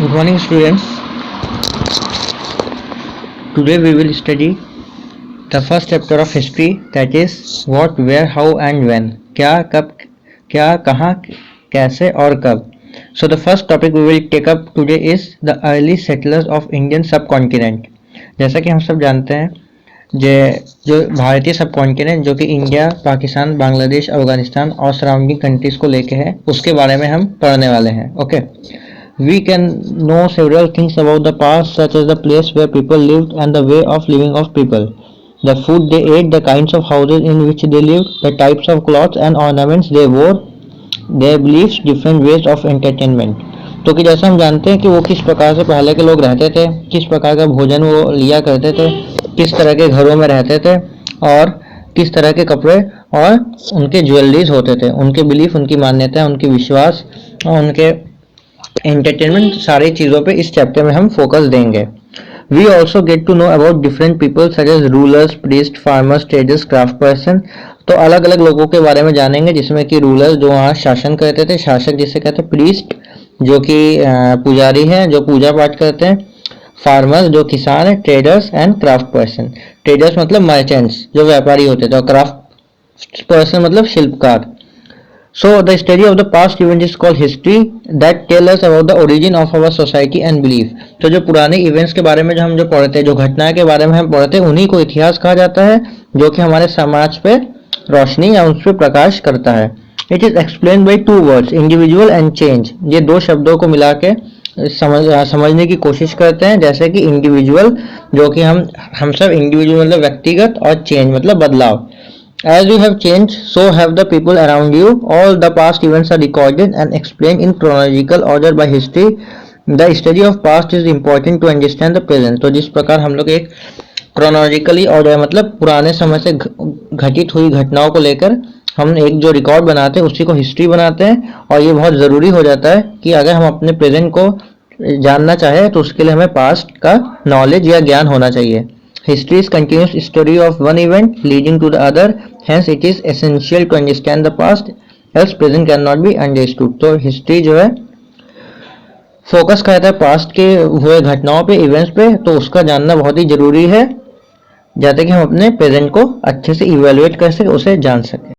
Good morning, students. Today we will study the first chapter of history, that is what, where, how and when. क्या, कब, क्या, कहाँ, कैसे और कब. So the first topic we will take up today is the early settlers of Indian subcontinent. जैसा कि हम सब जानते हैं जो भारतीय सब कॉन्टिनेंट जो कि इंडिया, पाकिस्तान, बांग्लादेश, अफगानिस्तान और सराउंडिंग कंट्रीज को लेके है, उसके बारे में हम पढ़ने वाले हैं. Okay. We can know several things about the past, such as the place where people lived and the way of living of people, the food they ate, the kinds of houses in which they lived, the types of clothes and ornaments they wore, their beliefs, different ways of entertainment. तो कि जैसा हम जानते हैं कि वो किस प्रकार से पहले के लोग रहते थे, किस प्रकार का भोजन वो लिया करते थे, किस तरह के घरों में रहते थे और किस तरह के कपड़े और उनके ज्वेलरीज होते थे, उनके बिलीफ, उनकी मान्यता, उनके विश्वास और उनके एंटरटेनमेंट, सारी चीज़ों पे इस चैप्टर में हम फोकस देंगे. We also get to know about different people such as rulers, priest, farmers, traders, craft person. तो अलग अलग लोगों के बारे में जानेंगे, जिसमें कि रूलर्स जो वहाँ शासन करते थे, शासक जिसे कहते हैं, प्रीस्ट जो कि पुजारी हैं जो पूजा पाठ करते हैं, फार्मर्स जो किसान है, traders and craft person. Traders मतलब मर्चेंट्स जो व्यापारी होते थे और क्राफ्ट पर्सन मतलब शिल्पकार. So the study of the past event is called history that tell us about the origin of our society and belief. तो जो पुराने इवेंट्स के बारे में जो हम पढ़ते हैं, जो घटनाएं के बारे में हम पढ़ते हैं, उन्हीं को इतिहास कहा जाता है, जो कि हमारे समाज पे रोशनी या उस पर प्रकाश करता है. It is explained by two words, individual and change. ये दो शब्दों को मिला के समझने की कोशिश करते हैं, जैसे कि इंडिविजुअल जो कि हम सब इंडिविजुअल मतलब व्यक्तिगत, और चेंज मतलब बदलाव. As you have changed, so have the people around you. All the past events are recorded and explained in chronological order by history. The study of past is important to understand the present. तो जिस प्रकार हम लोग एक chronologically order मतलब पुराने समय से घटित हुई घटनाओं को लेकर हम एक जो रिकॉर्ड बनाते हैं उसी को हिस्ट्री बनाते हैं, और ये बहुत ज़रूरी हो जाता है कि अगर हम अपने प्रेजेंट को जानना चाहें तो उसके लिए हमें पास्ट का नॉलेज या ज्ञान होना चाहिए. History is continuous story of one event leading to the other. Hence, it is essential to understand the past, else present cannot be understood. तो history जो है फोकस करता है पास्ट के हुए घटनाओं पे, इवेंट्स पे, तो उसका जानना बहुत ही जरूरी है, जाते कि हम अपने प्रेजेंट को अच्छे से इवेलुएट कर सके, उसे जान सके.